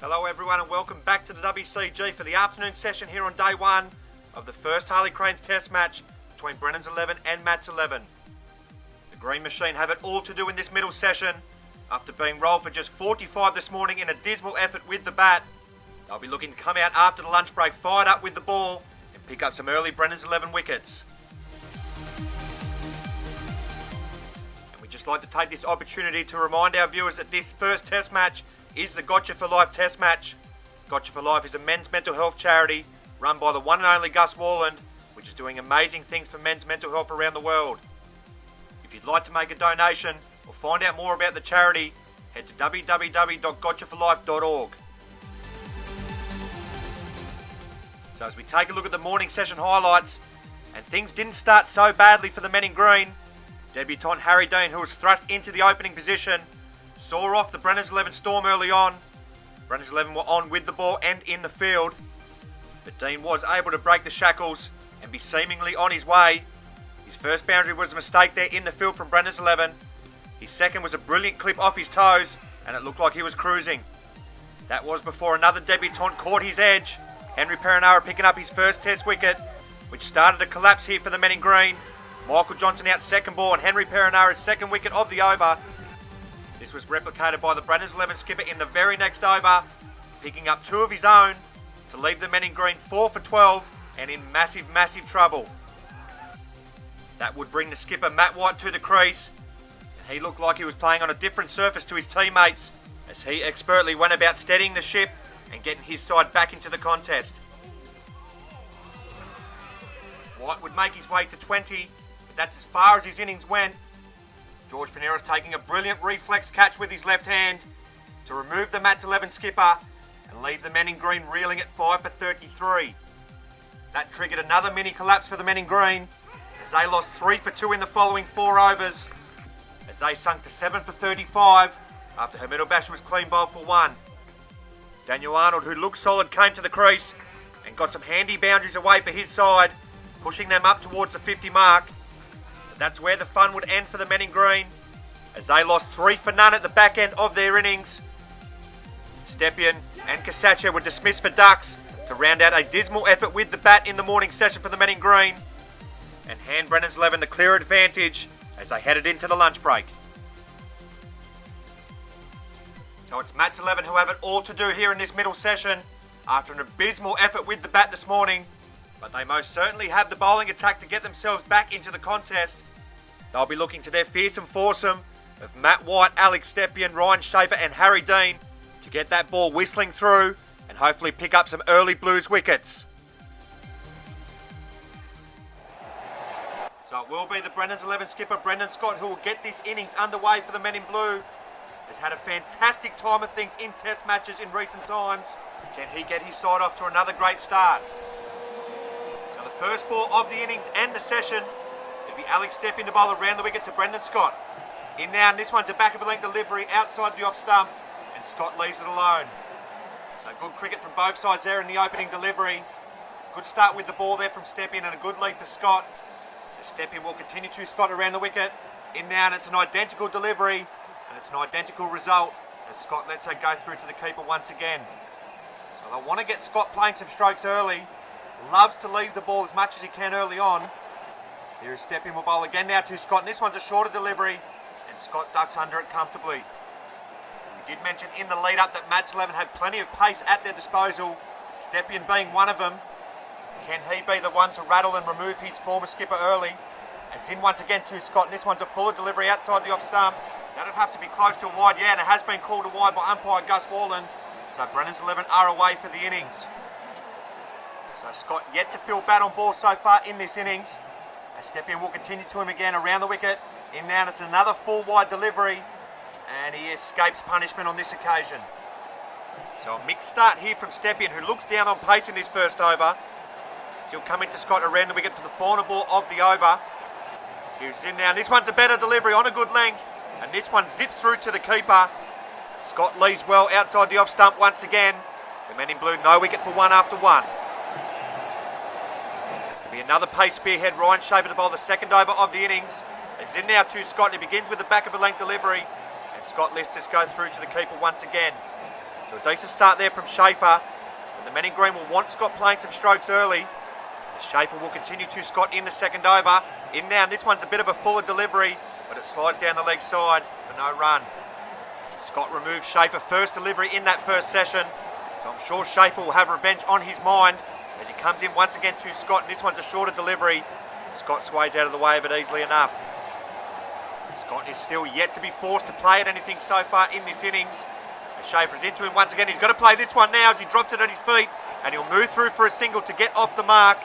Hello everyone and welcome back to the WCG for the afternoon session here on day one of the first Harley Cranes test match between Brennan's 11 and Matt's 11. The Green Machine have it all to do in this middle session. After being rolled for just 45 this morning in a dismal effort with the bat, they'll be looking to come out after the lunch break fired up with the ball and pick up some early Brennan's 11 wickets. And we'd just like to take this opportunity to remind our viewers that this first test match is the Gotcha for Life test match. Gotcha for Life is a men's mental health charity run by the one and only Gus Warland, which is doing amazing things for men's mental health around the world. If you'd like to make a donation or find out more about the charity, head to www.gotchaforlife.org. So as we take a look at the morning session highlights, and things didn't start so badly for the men in green. Debutant Harry Dean, who was thrust into the opening position, saw off the Brennan's 11 storm early on. Brennan's 11 were on with the ball and in the field, but Dean was able to break the shackles and be seemingly on his way. His first boundary was a mistake there in the field from Brennan's 11. His second was a brilliant clip off his toes, and it looked like he was cruising. That was before another debutant caught his edge. Henry Perenara picking up his first test wicket, which started a collapse here for the men in green. Michael Johnson out second ball and Henry Perenara's second wicket of the over. This was replicated by the Brennan's 11 skipper in the very next over, picking up two of his own to leave the men in green 4 for 12 and in massive trouble. That would bring the skipper Matt White to the crease, and he looked like he was playing on a different surface to his teammates as he expertly went about steadying the ship and getting his side back into the contest. White would make his way to 20, but that's as far as his innings went. George Pineras taking a brilliant reflex catch with his left hand to remove the Matt's 11 skipper and leave the men in green reeling at 5 for 33. That triggered another mini collapse for the men in green as they lost 3 for 2 in the following 4 overs, as they sunk to 7 for 35 after Hamid Bash was clean bowled for 1. Daniel Arnold, who looked solid, came to the crease and got some handy boundaries away for his side, pushing them up towards the 50 mark. That's where the fun would end for the men in green, as they lost 3 for none at the back end of their innings. Stepien and Kasacha were dismissed for ducks to round out a dismal effort with the bat in the morning session for the men in green, and hand Brennan's 11 the clear advantage as they headed into the lunch break. So it's Matt's 11 who have it all to do here in this middle session after an abysmal effort with the bat this morning. But they most certainly have the bowling attack to get themselves back into the contest. They'll be looking to their fearsome foursome of Matt White, Alex Stepien, Ryan SCHAEFER and Harry Dean to get that ball whistling through and hopefully pick up some early Blues wickets. So it will be the Brennan's 11 skipper Brendan Scott who will get this innings underway for the men in blue. Has had a fantastic time of things in test matches in recent times. Can he get his side off to another great start? So the first ball of the innings and the session, it'll be Alex Stepien to bowl around the wicket to Brendan Scott. In now, and this one's a back of a length delivery outside the off stump, and Scott leaves it alone. So good cricket from both sides there in the opening delivery. Good start with the ball there from Stepien and a good lead for Scott. Stepien will continue to Scott around the wicket. In now, and it's an identical delivery, and it's an identical result as Scott lets her go through to the keeper once again. So they want to get Scott playing some strokes early. Loves to leave the ball as much as he can early on. Here is Stepien will bowl again now to Scott, and this one's a shorter delivery, and Scott ducks under it comfortably. We did mention in the lead up that Matt's 11 had plenty of pace at their disposal, Stepien being one of them. Can he be the one to rattle and remove his former skipper early? As in once again to Scott, and this one's a fuller delivery outside the off stump. That'd have to be close to a wide, yeah, and it has been called a wide by umpire Gus Warland. So Brennan's 11 are away for the innings. So Scott yet to field bat on ball so far in this innings. As Stepien will continue to him again around the wicket. In now, and it's another full wide delivery, and he escapes punishment on this occasion. So a mixed start here from Stepien, who looks down on pace in this first over. He'll come into Scott around the wicket for the final ball of the over. Here's in now, and this one's a better delivery on a good length, and this one zips through to the keeper. Scott leaves well outside the off stump once again. The men in blue no wicket for 1 after 1. There'll be another pace spearhead, Ryan SCHAEFER to bowl the second over of the innings. It's in now to Scott, and he begins with the back of a length delivery, and Scott lets this go through to the keeper once again. So a decent start there from SCHAEFER, but the men in green will want Scott playing some strokes early. SCHAEFER will continue to Scott in the second over. In now, and this one's a bit of a fuller delivery, but it slides down the leg side for no run. Scott removes SCHAEFER first delivery in that first session, so I'm sure SCHAEFER will have revenge on his mind as he comes in once again to Scott, and this one's a shorter delivery. Scott sways out of the way of it easily enough. Scott is still yet to be forced to play at anything so far in this innings. As SCHAEFER is into him once again, he's got to play this one now as he drops it at his feet, and he'll move through for a single to get off the mark.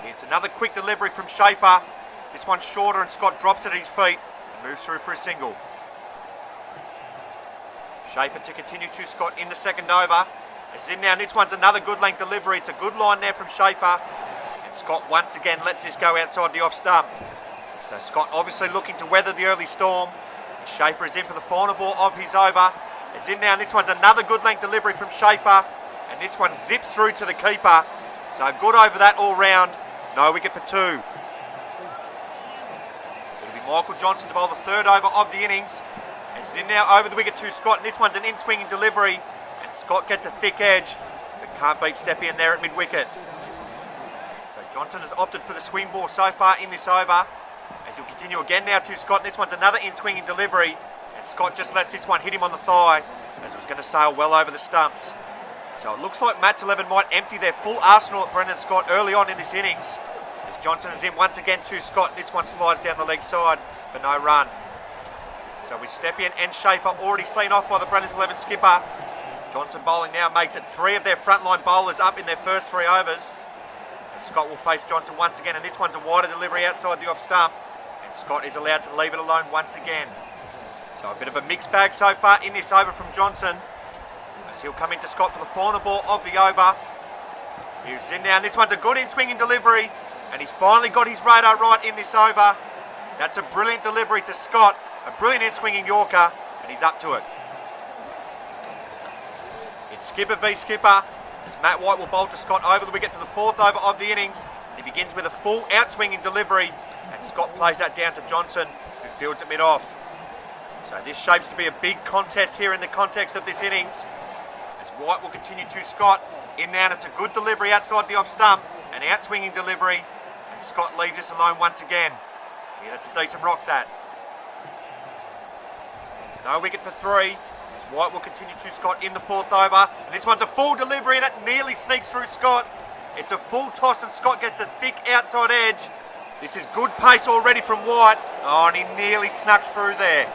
Here's another quick delivery from SCHAEFER. This one's shorter and Scott drops it at his feet and moves through for a single. SCHAEFER to continue to Scott in the second over. As in now, and this one's another good length delivery. It's a good line there from SCHAEFER. And Scott once again lets this go outside the off stump. So Scott obviously looking to weather the early storm. As SCHAEFER is in for the final ball of his over. As in now, and this one's another good length delivery from SCHAEFER. And this one zips through to the keeper. So good over that all round. No wicket for two. It'll be Michael Johnson to bowl the third over of the innings. As in now over the wicket to Scott. And this one's an in-swinging delivery. And Scott gets a thick edge, but can't beat Steppy in there at mid-wicket. So Johnson has opted for the swing ball so far in this over. As he'll continue again now to Scott. And this one's another in-swinging delivery. And Scott just lets this one hit him on the thigh, as it was going to sail well over the stumps. So it looks like Match 11 might empty their full arsenal at Brendan Scott early on in this innings. As Johnson is in once again to Scott. This one slides down the leg side for no run. So with Stepien and SCHAEFER already seen off by the Brendan 11 skipper, Johnson bowling now makes it three of their frontline bowlers up in their first three overs. As Scott will face Johnson once again, and this one's a wider delivery outside the off stump, and Scott is allowed to leave it alone once again. So a bit of a mixed bag so far in this over from Johnson, as he'll come into Scott for the final ball of the over. He's in now, and this one's a good in-swinging delivery, and he's finally got his radar right in this over. That's a brilliant delivery to Scott, a brilliant in-swinging Yorker, and he's up to it. It's skipper v skipper, as Matt White will bowl to Scott over the wicket for the fourth over of the innings. And he begins with a full out-swinging delivery, and Scott plays that down to Johnson, who fields it mid-off. So this shapes to be a big contest here in the context of this innings, as White will continue to Scott. In now, and it's a good delivery outside the off stump, an out-swinging delivery, and Scott leaves us alone once again. Yeah, that's a decent rock, that. No wicket for three, as White will continue to Scott in the fourth over. And this one's a full delivery, and it nearly sneaks through Scott. It's a full toss, and Scott gets a thick outside edge. This is good pace already from White. Oh, and he nearly snuck through there.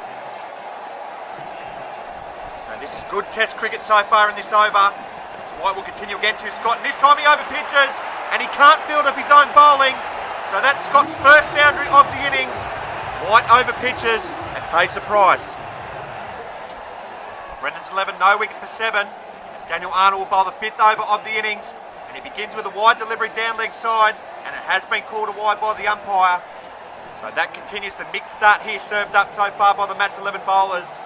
So this is good test cricket so far in this over. As White will continue again to Scott, and this time he over pitches, and he can't field off his own bowling. So that's Scott's first boundary of the innings. White over pitches and pays the price. Brendan's 11, no wicket for seven, as Daniel Arnold will bowl the fifth over of the innings, and he begins with a wide delivery down leg side, and it has been called a wide by the umpire. So that continues the mixed start here served up so far by the Match 11 bowlers.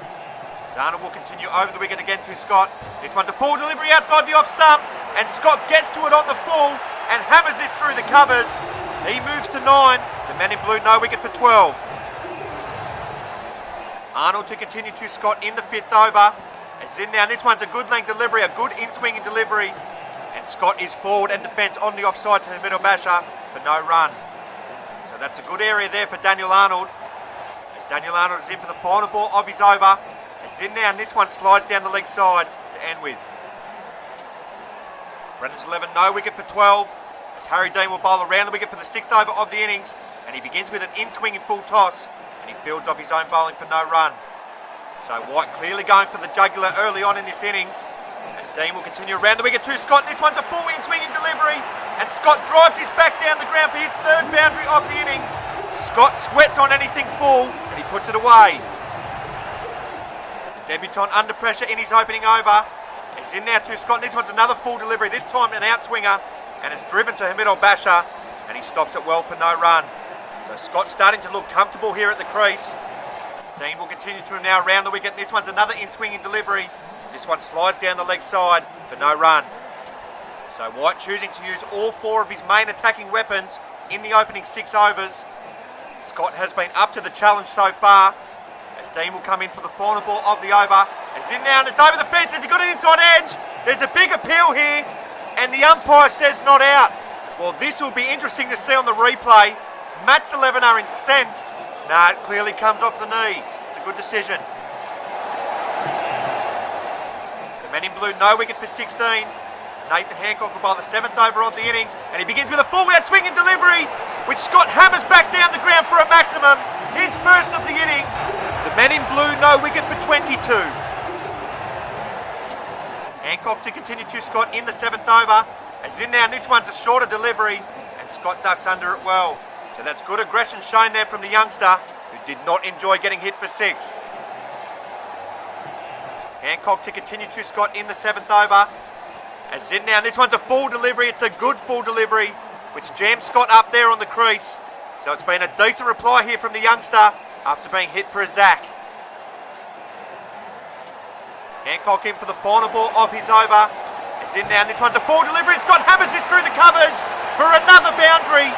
As Arnold will continue over the wicket again to Scott. This one's a full delivery outside the off stump, and Scott gets to it on the full and hammers this through the covers. He moves to 9, the men in blue no wicket for 12. Arnold to continue to Scott in the fifth over. As in now, and this one's a good length delivery, a good in-swinging delivery. And Scott is forward and defence on the offside to Hamido Basha for no run. So that's a good area there for Daniel Arnold. As Daniel Arnold is in for the final ball of his over. As in now, and this one slides down the leg side to end with. Brendan's 11, no wicket for 12. As Harry Dean will bowl around the wicket for the sixth over of the innings. And he begins with an in-swinging full toss. And he fields off his own bowling for no run. So White clearly going for the jugular early on in this innings. As Dean will continue around the wicket to Scott. This one's a full in-swinging delivery. And Scott drives his back down the ground for his third boundary of the innings. Scott sweats on anything full, and he puts it away. The debutant under pressure in his opening over. He's in now to Scott. This one's another full delivery, this time an outswinger. And it's driven to Hamido Basha, and he stops it well for no run. So Scott's starting to look comfortable here at the crease. Dean will continue to him now around the wicket. This one's another in-swinging delivery. This one slides down the leg side for no run. So White choosing to use all four of his main attacking weapons in the opening 6 overs. Scott has been up to the challenge so far, as Dean will come in for the final ball of the over. It's in now and it's over the fence. Has he got an inside edge? There's a big appeal here and the umpire says not out. Well, this will be interesting to see on the replay. Match 11 are incensed. Nah, it clearly comes off the knee. It's a good decision. The men in blue, no wicket for 16. Nathan Hancock will bowl the 7th over of the innings, and he begins with a full-out swing and delivery, which Scott hammers back down the ground for a maximum. His first of the innings. The men in blue, no wicket for 22. Hancock to continue to Scott in the 7th over. As in now, and this one's a shorter delivery, and Scott ducks under it well. So that's good aggression shown there from the youngster, who did not enjoy getting hit for 6. Hancock to continue to Scott in the 7th over. As in now, and this one's a full delivery. It's a good full delivery, which jams Scott up there on the crease. So it's been a decent reply here from the youngster after being hit for a zack. Hancock in for the final ball of his over. As in now, and this one's a full delivery. Scott hammers this through the covers for another boundary.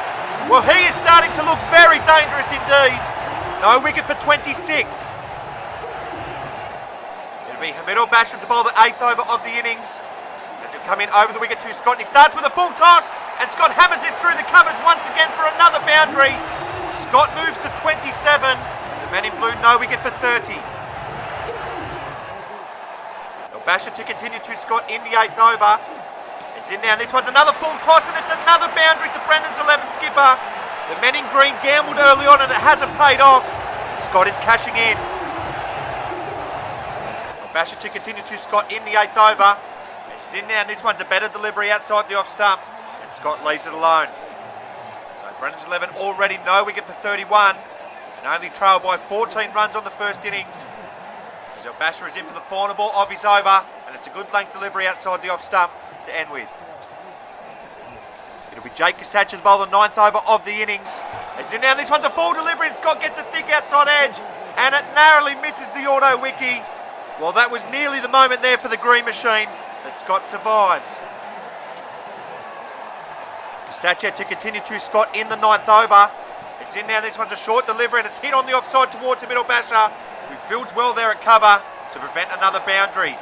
Well, he is starting to look very dangerous indeed. No wicket for 26. It'll be Hamid Bashir to bowl the 8th over of the innings. As he'll come in over the wicket to Scott, and he starts with a full toss, and Scott hammers this through the covers once again for another boundary. Scott moves to 27. The men in blue, no wicket for 30. Bashir to continue to Scott in the 8th over. It's in now, and this one's another full toss, and it's another boundary to Brendan's 11th skipper. The men in green gambled early on, and it hasn't paid off. Scott is cashing in. Bashir to continue to Scott in the 8th over. It's in now, and this one's a better delivery outside the off stump, and Scott leaves it alone. So Brendan's 11 already no wicket for 31, and only trailed by 14 runs on the first innings. Bashir is in for the final ball of his over, and it's a good length delivery outside the off stump to end with. It'll be Jake Kasacha to bowl the 9th over of the innings. As in now, this one's a full delivery, and Scott gets a thick outside edge, and it narrowly misses the auto wiki. Well, that was nearly the moment there for the green machine that Scott survives. Kasacha to continue to Scott in the 9th over. It's in now, this one's a short delivery, and it's hit on the offside towards the middle Bashir, who fields well there at cover to prevent another boundary.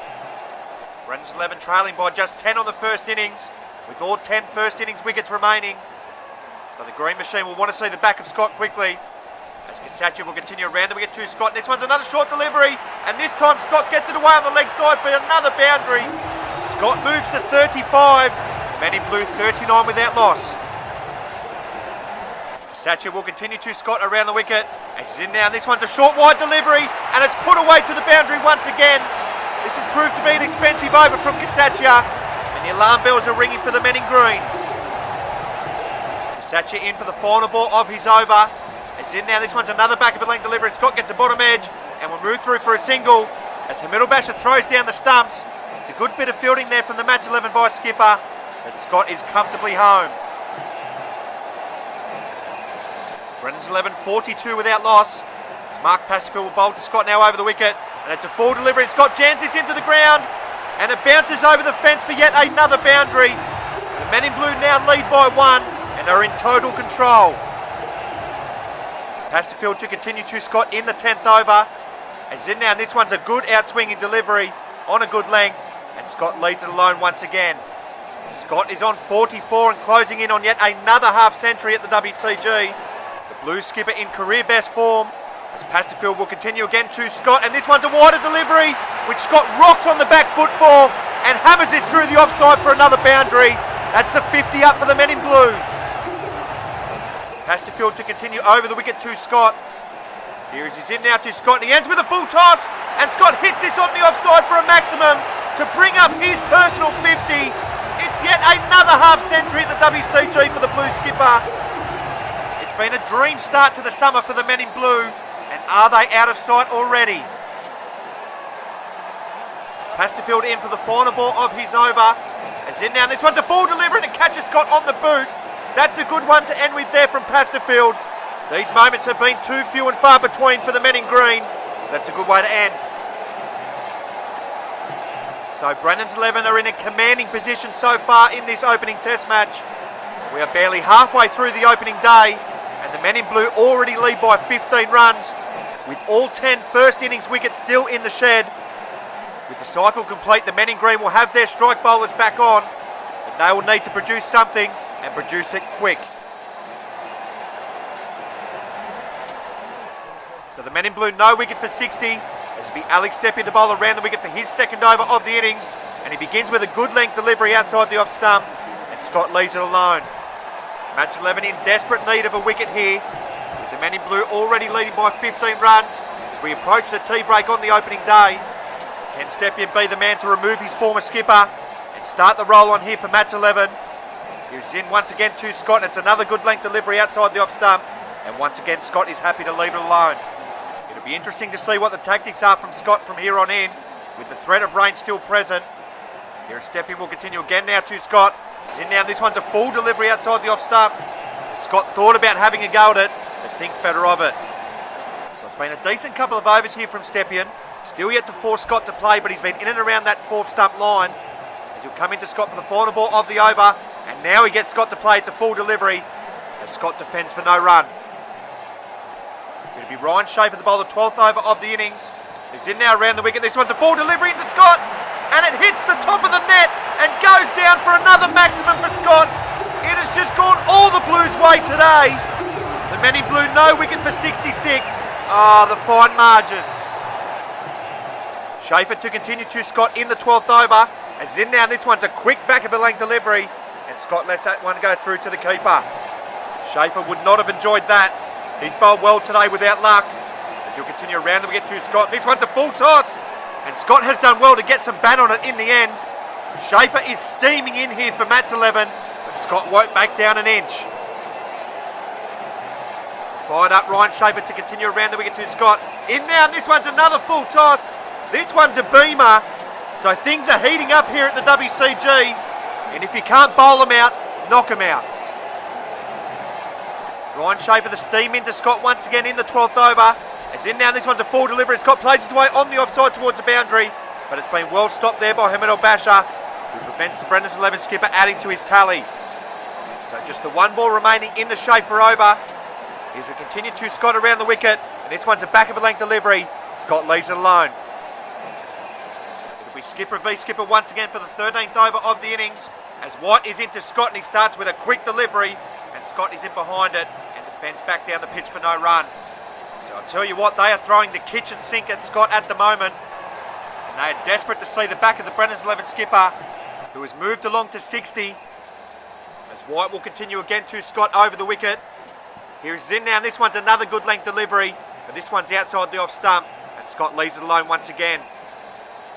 Brendan's 11 trailing by just 10 on the first innings, with all 10 first innings wickets remaining. So the green machine will want to see the back of Scott quickly, as Kasacha will continue around the wicket to Scott. This one's another short delivery, and this time Scott gets it away on the leg side for another boundary. Scott moves to 35, men in blue 39 without loss. Kasacha will continue to Scott around the wicket. As he's in now, and this one's a short wide delivery, and it's put away to the boundary once again. This has proved to be an expensive over from Kasacha, and the alarm bells are ringing for the men in green. Kasacha in for the final ball of his over. As in now, this one's another back of a length delivery. Scott gets a bottom edge, and will move through for a single. As Hamid Bashir throws down the stumps, it's a good bit of fielding there from the match 11 vice skipper, but Scott is comfortably home. Brendan's 11, 42 without loss. As Mark Pastorfield will bowl to Scott now over the wicket. And it's a full delivery. Scott jams this into the ground. And it bounces over the fence for yet another boundary. The men in blue now lead by 1 and are in total control. Pastorfield to continue to Scott in the 10th over. As in now, and this one's a good outswinging delivery on a good length. And Scott leads it alone once again. Scott is on 44 and closing in on yet another half century at the WCG. Blue skipper in career best form, as Pastorfield will continue again to Scott, and this one's a wider delivery, which Scott rocks on the back foot for, and hammers this through the offside for another boundary. That's the 50 up for the men in blue. Pastorfield to continue over the wicket to Scott. Here is he's in now to Scott, and he ends with a full toss, and Scott hits this on the offside for a maximum to bring up his personal 50. It's yet another half century at the WCG for the blue skipper. Been a dream start to the summer for the men in blue, and are they out of sight already? Pastorfield in for the final ball of his over. As in now, and this one's a full delivery and it catches Scott on the boot. That's a good one to end with there from Pastorfield. These moments have been too few and far between for the men in green. That's a good way to end. So Brendan's 11 are in a commanding position so far in this opening test match. We are barely halfway through the opening day, and the men in blue already lead by 15 runs, with all 10 first innings wickets still in the shed. With the cycle complete, the men in green will have their strike bowlers back on, but they will need to produce something and produce it quick. So the men in blue, no wicket for 60. This will be Alex Stepien to bowl around the wicket for his second over of the innings, and he begins with a good length delivery outside the off stump, and Scott leaves it alone. Match 11 in desperate need of a wicket here, with the men in blue already leading by 15 runs as we approach the tea break on the opening day. Can Stepien be the man to remove his former skipper and start the roll on here for match 11? Here's in once again to Scott, and it's another good length delivery outside the off stump, and once again Scott is happy to leave it alone. It'll be interesting to see what the tactics are from Scott from here on in, with the threat of rain still present. Here Stepien will continue again now to Scott. He's in now, this one's a full delivery outside the off stump. Scott thought about having a go at it, but thinks better of it. So it's been a decent couple of overs here from Stepien. Still yet to force Scott to play, but he's been in and around that fourth stump line. As he'll come into Scott for the final ball of the over, and now he gets Scott to play. It's a full delivery as Scott defends for no run. It'll be Ryan SCHAEFER to bowl the 12th over of the innings. He's in now around the wicket. This one's a full delivery into Scott, and it hits the top of the net and goes down for another maximum for Scott. It has just gone all the Blues' way today. The men in blue, no wicket for 66. The fine margins. SCHAEFER to continue to Scott in the 12th over. As in now, this one's a quick back of a length delivery, and Scott lets that one go through to the keeper. SCHAEFER would not have enjoyed that. He's bowled well today without luck. As he'll continue around and we get to Scott. This one's a full toss, and Scott has done well to get some bat on it in the end. SCHAEFER is steaming in here for match 11, but Scott won't back down an inch. Fired up Ryan SCHAEFER to continue around the wicket to Scott. In now, and this one's another full toss. This one's a beamer. So things are heating up here at the WCG. And if you can't bowl them out, knock them out. Ryan SCHAEFER the steam into Scott once again in the 12th over. As in now, this one's a full delivery. Scott plays his way on the offside towards the boundary, but it's been well stopped there by Hamid Al-Basha, who prevents the Brendan's 11 skipper adding to his tally. So just the one ball remaining in the SCHAEFER over. As we continue to Scott around the wicket, and this one's a back of a length delivery. Scott leaves it alone. It'll be skipper v skipper once again for the 13th over of the innings, as White is into Scott and he starts with a quick delivery, and Scott is in behind it and defends back down the pitch for no run. So I'll tell you what, they are throwing the kitchen sink at Scott at the moment, and they are desperate to see the back of the Brendan's 11 skipper, who has moved along to 60, as White will continue again to Scott over the wicket. Here's in now, and this one's another good length delivery, but this one's outside the off stump, and Scott leaves it alone once again.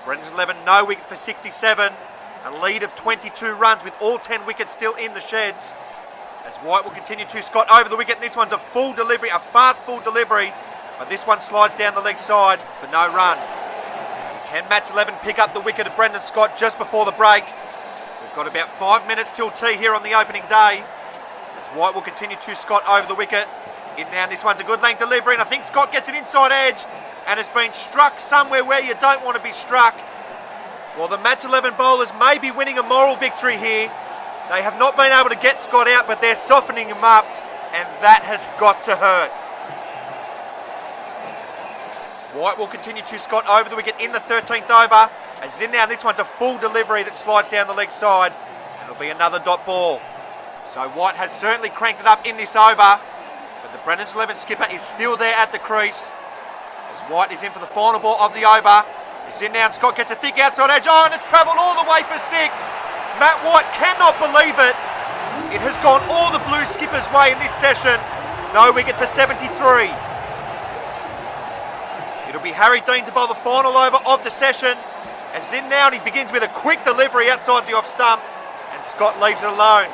Brendan's 11, no wicket for 67, a lead of 22 runs with all 10 wickets still in the sheds. As White will continue to Scott over the wicket, and this one's a full delivery, a fast full delivery, but this one slides down the leg side for no run. Can match 11 pick up the wicket of Brendan Scott just before the break? We've got about 5 minutes till tea here on the opening day. As White will continue to Scott over the wicket. In now, and this one's a good length delivery, and I think Scott gets an inside edge and has been struck somewhere where you don't want to be struck. Well, the match 11 bowlers may be winning a moral victory here. They have not been able to get Scott out, but they're softening him up, and that has got to hurt. White will continue to Scott over the wicket in the 13th over. As in now, this one's a full delivery that slides down the leg side, and it'll be another dot ball. So White has certainly cranked it up in this over, but the Brendan's 11 skipper is still there at the crease. As White is in for the final ball of the over. He's in now, and Scott gets a thick outside edge. Oh, and it's travelled all the way for 6. Matt White cannot believe it. It has gone all the Blues skipper's way in this session. No wicket for 73. It'll be Harry Dean to bowl the final over of the session. As in now, and he begins with a quick delivery outside the off stump, and Scott leaves it alone.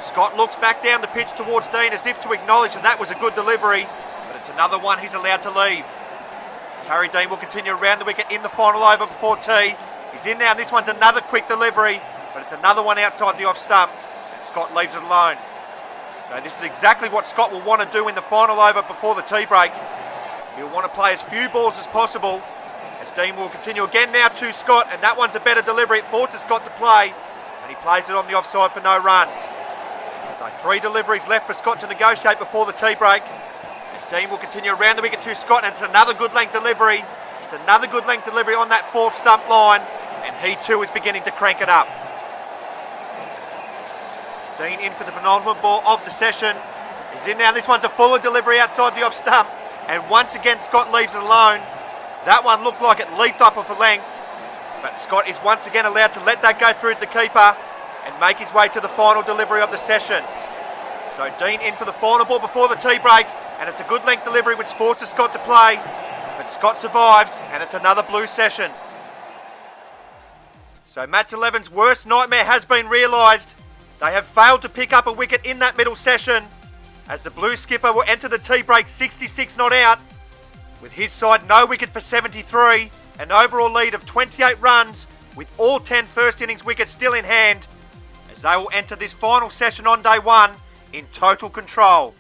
Scott looks back down the pitch towards Dean as if to acknowledge that was a good delivery, but it's another one he's allowed to leave. As Harry Dean will continue around the wicket in the final over before tea. He's in now, and this one's another quick delivery, but it's another one outside the off stump, and Scott leaves it alone. So this is exactly what Scott will want to do in the final over before the tea break. He'll want to play as few balls as possible, as Dean will continue again now to Scott, and that one's a better delivery. It forces Scott to play, and he plays it on the offside for no run. So 3 deliveries left for Scott to negotiate before the tea break. As Dean will continue around the wicket to Scott, and it's another good length delivery. It's another good length delivery on that fourth stump line, and he too is beginning to crank it up. Dean in for the penultimate ball of the session. He's in now. This one's a fuller delivery outside the off stump, and once again Scott leaves it alone. That one looked like it leaped up for length, but Scott is once again allowed to let that go through to the keeper and make his way to the final delivery of the session. So Dean in for the final ball before the tea break, and it's a good length delivery which forces Scott to play, but Scott survives, and it's another blue session. So match 11's worst nightmare has been realised. They have failed to pick up a wicket in that middle session, as the blue skipper will enter the tea break 66 not out, with his side no wicket for 73, an overall lead of 28 runs, with all 10 first innings wickets still in hand, as they will enter this final session on day one in total control.